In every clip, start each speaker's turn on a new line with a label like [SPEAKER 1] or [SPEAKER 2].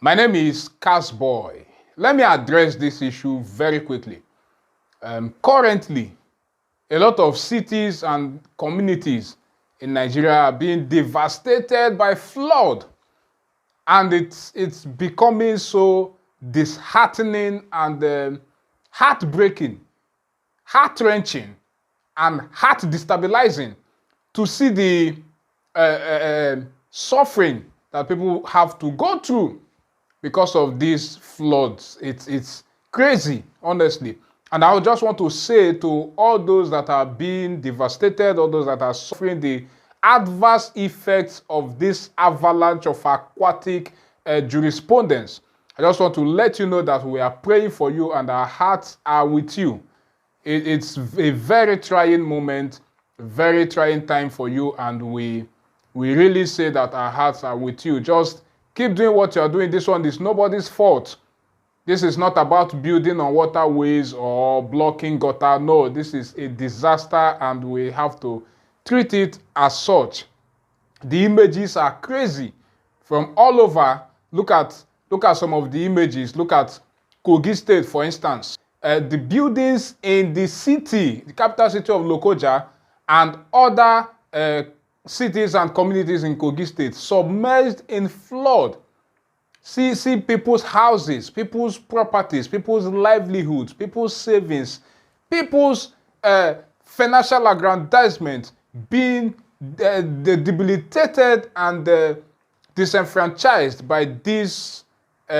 [SPEAKER 1] My name is Kasboi. Let me address this issue very quickly. Currently, a lot of cities and communities in Nigeria are being devastated by flood. And it's becoming so disheartening and heartbreaking, heart-wrenching, and heart-destabilizing to see the suffering that people have to go through because of these floods. It's crazy, honestly. And I just want to say to all those that are being devastated, all those that are suffering the adverse effects of this avalanche of aquatic jurisprudence, I just want to let you know that we are praying for you and our hearts are with you. It's a very trying moment, very trying time for you, and we really say that our hearts are with you. Just keep doing what you're doing. This one is nobody's fault. This is not about building on waterways or blocking gutter. No, this is a disaster and we have to treat it as such. The images are crazy from all over. Look at some of the images. Look at Kogi State, for instance. The buildings in the city, the capital city of Lokoja, and other cities and communities in Kogi State submerged in flood. See people's houses, people's properties, people's livelihoods, people's savings, people's financial aggrandizement being debilitated and disenfranchised by this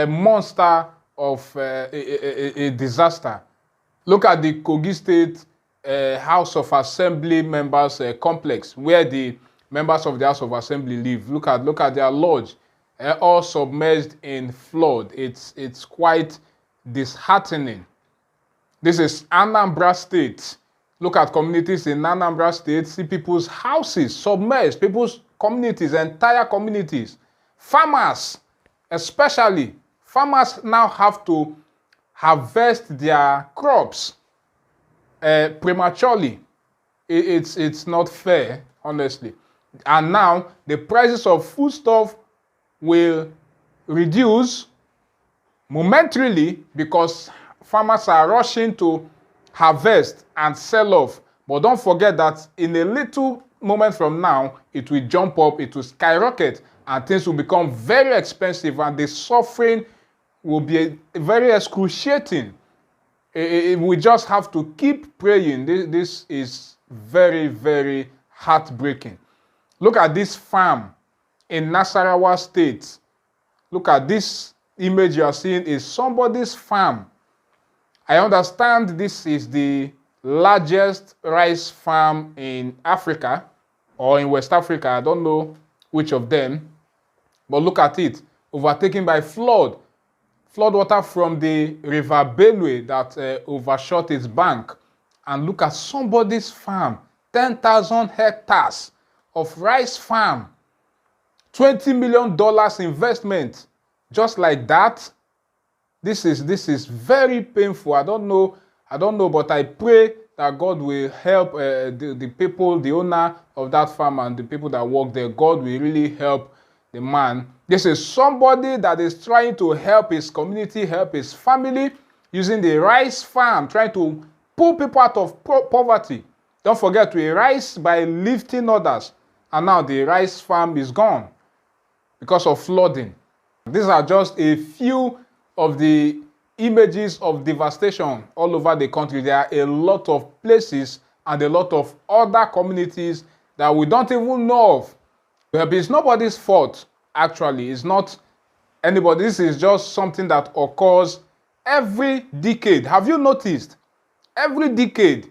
[SPEAKER 1] monster of a disaster. Look at the Kogi State House of Assembly members complex, where the members of the House of Assembly live. Look at their lodge. All submerged in flood. It's quite disheartening. This is Anambra State. Look at communities in Anambra State. See people's houses submerged, people's communities, entire communities. Farmers, especially. Farmers now have to harvest their crops prematurely. It's not fair, honestly. And now the prices of foodstuff will reduce momentarily because farmers are rushing to harvest and sell off. But don't forget that in a little moment from now, it will jump up, it will skyrocket, and things will become very expensive, and the suffering will be very excruciating. We just have to keep praying. This is very, very heartbreaking. Look at this farm in Nasarawa State. Look at this image you are seeing is somebody's farm. I understand this is the largest rice farm in Africa or in West Africa. I don't know which of them. But look at it, overtaken by flood. Flood water from the River Benue that overshot its bank. And look at somebody's farm, 10,000 hectares of rice farm. $20 million investment, just like that. This is very painful. I don't know, but I pray that God will help the people, the owner of that farm and the people that work there. God will really help the man. This is somebody that is trying to help his community, help his family, using the rice farm, trying to pull people out of poverty. Don't forget, we rise by lifting others, and now the rice farm is gone because of flooding. These are just a few of the images of devastation all over the country. There are a lot of places and a lot of other communities that we don't even know of. But it's nobody's fault, actually. It's not anybody. This is just something that occurs every decade. Have you noticed? Every decade,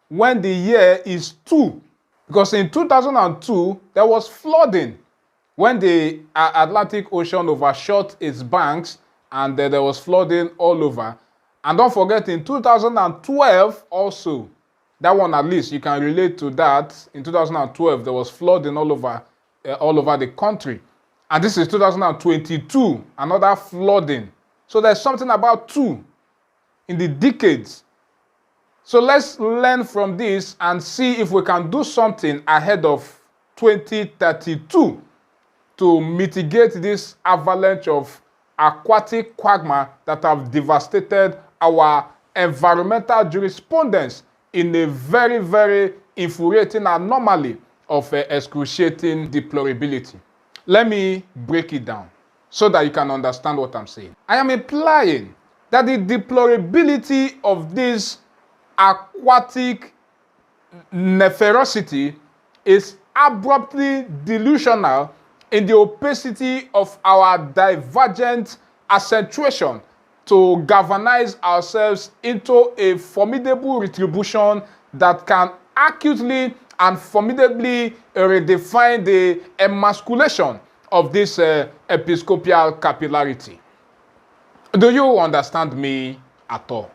[SPEAKER 1] when the year is 2, because in 2002, there was flooding when the Atlantic Ocean overshot its banks and there was flooding all over. And don't forget, in 2012 also, that one at least, you can relate to that. In 2012, there was flooding all over the country. And this is 2022, another flooding. So there's something about 2 in the decades. So let's learn from this and see if we can do something ahead of 2032 to mitigate this avalanche of aquatic quagmire that have devastated our environmental jurisprudence in a very, very infuriating anomaly of excruciating deplorability. Let me break it down so that you can understand what I'm saying. I am implying that the deplorability of this aquatic neferocity is abruptly delusional in the opacity of our divergent accentuation to galvanize ourselves into a formidable retribution that can acutely and formidably redefine the emasculation of this episcopal capillarity. Do you understand me at all?